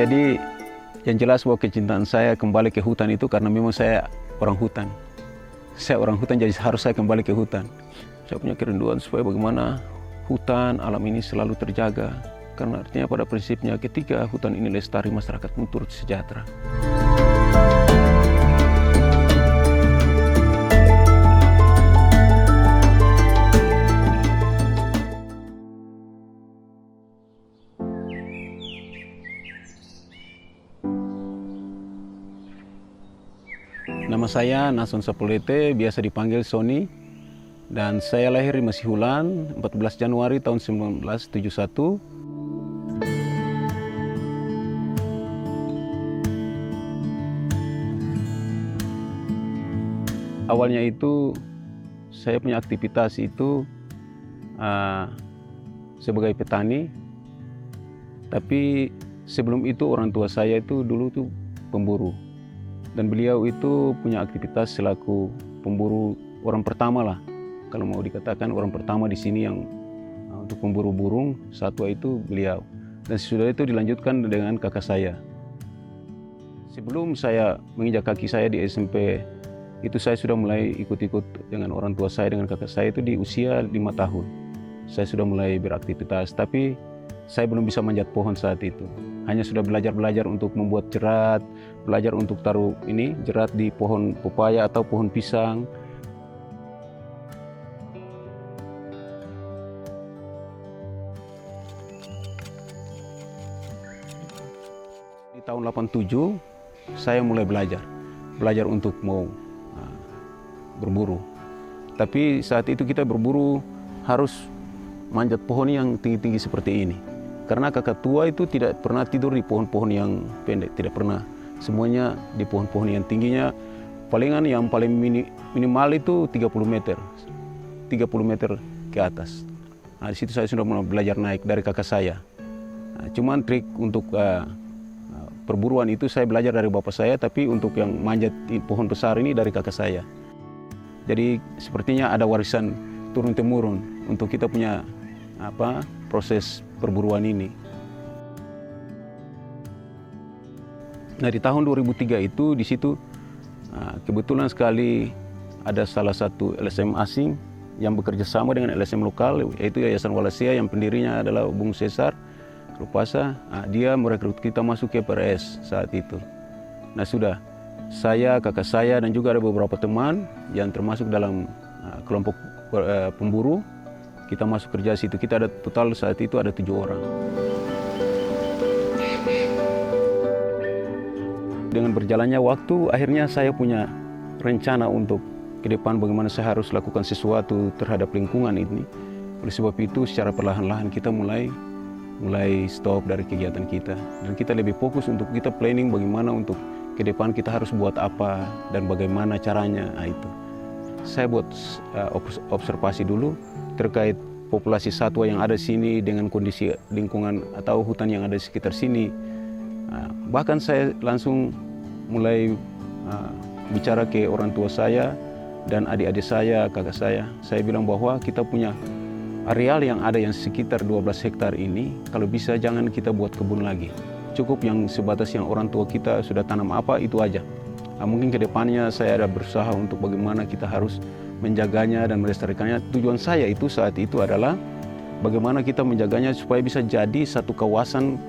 Jadi yang jelas bahwa kecintaan saya kembali ke hutan itu karena memang saya orang hutan. Saya orang hutan, jadi harus saya kembali ke hutan. Saya punya kerinduan supaya bagaimana hutan alam ini selalu terjaga. Karena artinya pada prinsipnya ketika hutan ini lestari, masyarakat pun turut sejahtera. Nama saya Nason Sapulete, biasa dipanggil Sony, dan saya lahir di Masihulan 14 Januari tahun 1971. Awalnya itu saya punya aktivitas itu sebagai petani, tapi sebelum itu orang tua saya itu dulu tuh pemburu. Dan beliau itu punya aktivitas selaku pemburu orang pertama lah. Kalau mau dikatakan orang pertama di sini yang untuk pemburu burung satwa itu beliau. Dan sesudah itu dilanjutkan dengan kakak saya. Sebelum saya menginjak kaki saya di SMP, itu saya sudah mulai ikut-ikut dengan orang tua saya, dengan kakak saya itu di usia 5 tahun. Saya sudah mulai beraktivitas, tapi saya belum bisa manjat pohon saat itu. Hanya sudah belajar untuk membuat jerat, belajar untuk taruh jerat di pohon pepaya atau pohon pisang. Di tahun 87 saya mulai belajar untuk mau berburu. Tapi saat itu kita berburu harus manjat pohon yang tinggi-tinggi seperti ini. Karena kakak tua itu tidak pernah tidur di pohon-pohon yang pendek, tidak pernah. Semuanya di pohon-pohon yang tingginya, palingan yang paling minimal itu 30 meter. 30 meter ke atas. Nah, di situ saya sudah mulai belajar naik dari kakak saya. Nah, cuman trik untuk perburuan itu saya belajar dari bapak saya, tapi untuk yang manjat pohon besar ini dari kakak saya. Jadi sepertinya ada warisan turun-temurun untuk kita punya proses perburuan ini. Nah, di tahun 2003 itu di situ kebetulan sekali ada salah satu LSM asing yang bekerja sama dengan LSM lokal, yaitu Yayasan Wallacea yang pendirinya adalah Bung Cesar Rupasa. Dia merekrut kita masuk ke PRS saat itu. Nah, sudah saya, kakak saya, dan juga ada beberapa teman yang termasuk dalam kelompok pemburu. Kita masuk kerja situ. Kita ada total saat itu ada 7 orang. Dengan berjalannya waktu, akhirnya saya punya rencana untuk ke depan bagaimana saya harus lakukan sesuatu terhadap lingkungan ini. Oleh sebab itu, secara perlahan-lahan kita mulai stop dari kegiatan kita. Dan kita lebih fokus untuk kita planning bagaimana untuk ke depan kita harus buat apa dan bagaimana caranya. Itu. Saya buat observasi dulu terkait populasi satwa yang ada di sini dengan kondisi lingkungan atau hutan yang ada di sekitar sini. Bahkan saya langsung mulai bicara ke orang tua saya dan adik-adik saya, kakak saya. Saya bilang bahwa kita punya areal yang ada yang sekitar 12 hektar ini, kalau bisa jangan kita buat kebun lagi. Cukup yang sebatas yang orang tua kita sudah tanam apa, itu aja. Mungkin ke depannya saya ada berusaha untuk bagaimana kita harus menjaganya dan melestarikannya. Tujuan saya itu saat itu adalah bagaimana kita menjaganya supaya bisa jadi satu kawasan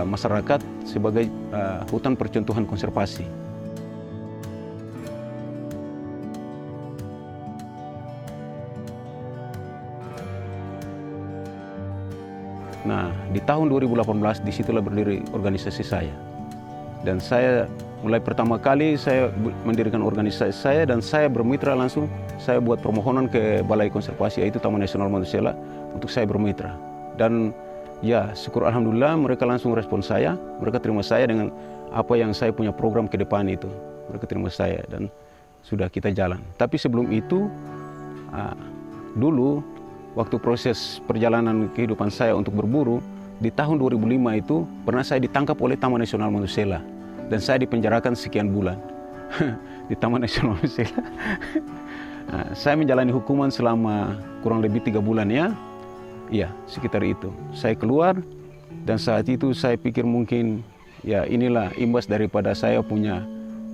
masyarakat sebagai hutan percontohan konservasi. Nah, di tahun 2018 disitulah berdiri organisasi saya. Dan saya mulai pertama kali saya mendirikan organisasi saya dan saya bermitra langsung. Saya buat permohonan ke Balai Konservasi, yaitu Taman Nasional Mantusela, untuk saya bermitra. Dan ya, syukur alhamdulillah mereka langsung respon saya. Mereka terima saya dengan apa yang saya punya program ke depan itu. Mereka terima saya dan sudah kita jalan. Tapi sebelum itu, dulu waktu proses perjalanan kehidupan saya untuk berburu, di tahun 2005 itu pernah saya ditangkap oleh Taman Nasional Mantusela. Dan saya dipenjarakan sekian bulan di Taman Nasional Mantusela. Saya menjalani hukuman selama kurang lebih 3 bulan ya. Iya, sekitar itu. Saya keluar Dan saat itu saya pikir mungkin ya inilah imbas daripada saya punya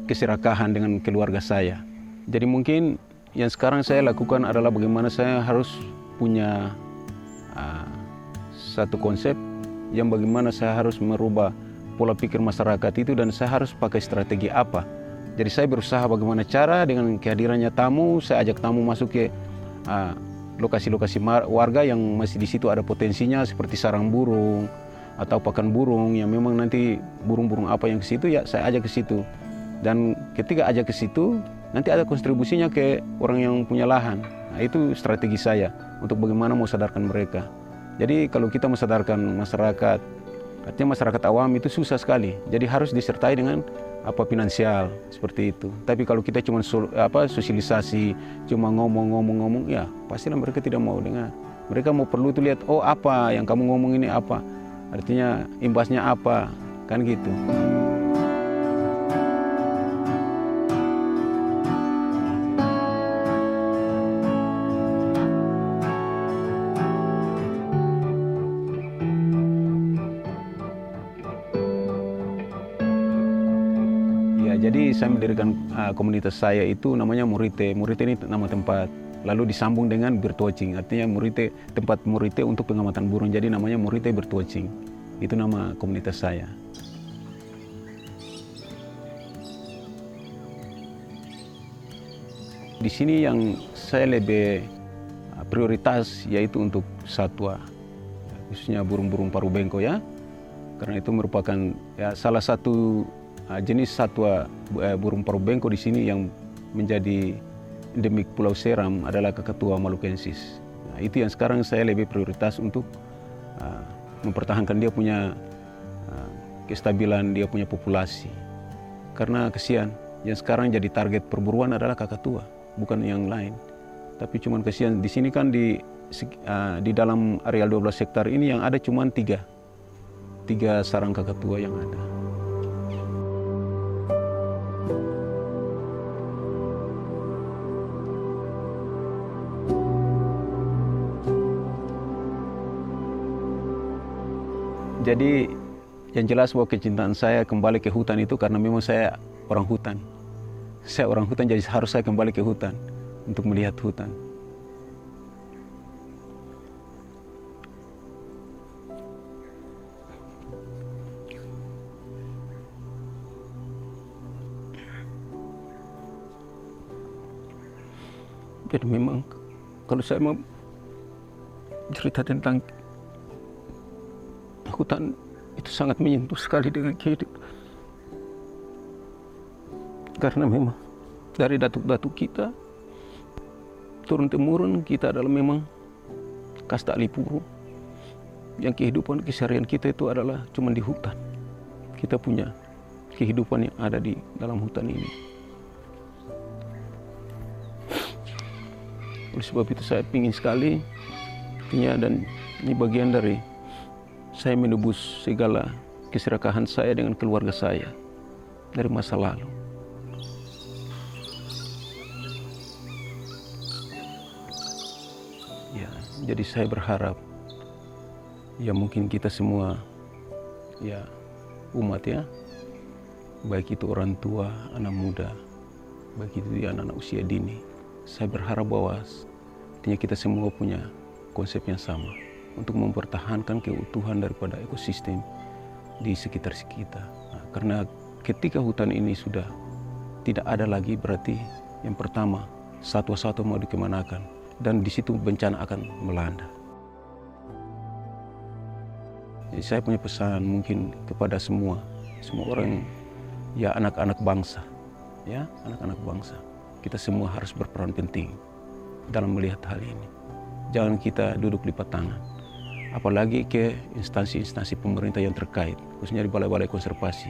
keserakahan dengan keluarga saya. Jadi mungkin yang sekarang saya lakukan adalah bagaimana saya harus punya satu konsep yang bagaimana saya harus merubah pola pikir masyarakat itu, dan saya harus pakai strategi apa. Jadi saya berusaha bagaimana cara dengan kehadirannya tamu, saya ajak tamu masuk ke lokasi-lokasi warga yang masih di situ ada potensinya seperti sarang burung atau pakan burung yang memang nanti burung-burung apa yang ke situ ya saya ajak ke situ. Dan ketika ajak ke situ nanti ada kontribusinya ke orang yang punya lahan. Nah, itu strategi saya untuk bagaimana mau sadarkan mereka. Jadi kalau kita mau sadarkan masyarakat, artinya masyarakat awam itu susah sekali. Jadi harus disertai dengan finansial seperti itu. Tapi kalau kita cuma sosialisasi, cuma ngomong, ya pastilah mereka tidak mau dengar. Mereka mau perlu itu lihat, oh apa yang kamu ngomong ini apa, artinya imbasnya apa, kan gitu. Jadi saya mendirikan komunitas saya itu namanya Murite. Murite ini nama tempat. Lalu disambung dengan birdwatching, artinya Murite, tempat Murite untuk pengamatan burung. Jadi namanya Murite Birdwatching. Itu nama komunitas saya. Di sini yang saya lebih prioritas yaitu untuk satwa, khususnya burung-burung paruh bengkok ya. Karena itu merupakan ya salah satu jenis satwa burung paruh bengkok di sini yang menjadi endemik Pulau Seram adalah Kakatua malukensis. Nah, itu yang sekarang saya lebih prioritas untuk mempertahankan dia punya kestabilan, dia punya populasi. Karena kesian, yang sekarang jadi target perburuan adalah kakatua, bukan yang lain. Tapi cuman kesian di sini kan di dalam areal 12 hektar ini yang ada cuman tiga sarang kakatua yang ada. Jadi yang jelas bahwa kecintaan saya kembali ke hutan itu karena memang saya orang hutan. Saya orang hutan, jadi harus saya kembali ke hutan untuk melihat hutan. Jadi memang kalau saya mau cerita tentang hutan itu sangat menyentuh sekali dengan kehidupan. Karena memang dari datuk-datuk kita turun-temurun kita adalah memang kasta Alipuru. Yang kehidupan keseharian kita itu adalah cuma di hutan. Kita punya kehidupan yang ada di dalam hutan ini. Oleh sebab itu saya ingin sekali dan ini bagian dari saya menebus segala keserakahan saya dengan keluarga saya dari masa lalu. Ya, jadi saya berharap ya mungkin kita semua ya umat ya, baik itu orang tua, anak muda, baik itu anak-anak usia dini. Saya berharap bahwa artinya kita semua punya konsep yang sama untuk mempertahankan keutuhan daripada ekosistem di sekitar kita. Nah, karena ketika hutan ini sudah tidak ada lagi, berarti yang pertama satwa-satwa mau dikemanakan, dan di situ bencana akan melanda. Jadi saya punya pesan mungkin kepada semua orang, ya anak-anak bangsa, ya anak-anak bangsa. Kita semua harus berperan penting dalam melihat hal ini. Jangan kita duduk lipat tangan. Apalagi ke instansi-instansi pemerintah yang terkait, khususnya di balai-balai konservasi.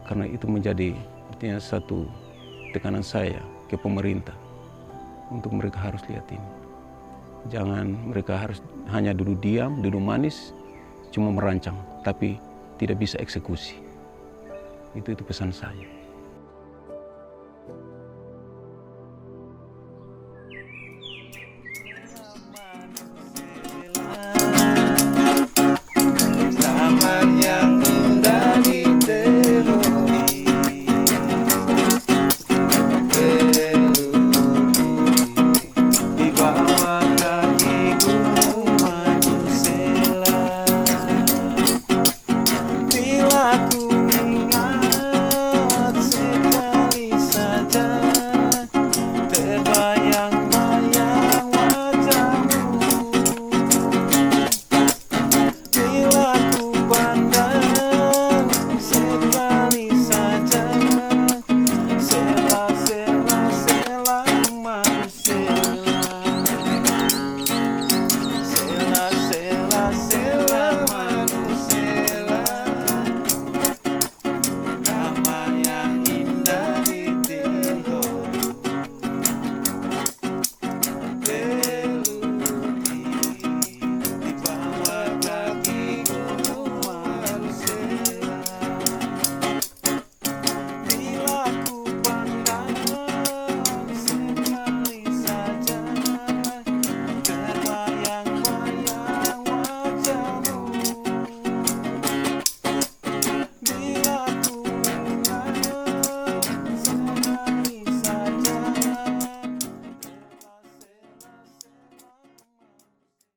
Karena itu menjadi artinya satu tekanan saya ke pemerintah untuk mereka harus lihat ini. Jangan mereka harus hanya duduk diam, duduk manis, cuma merancang, tapi tidak bisa eksekusi. Itu pesan saya.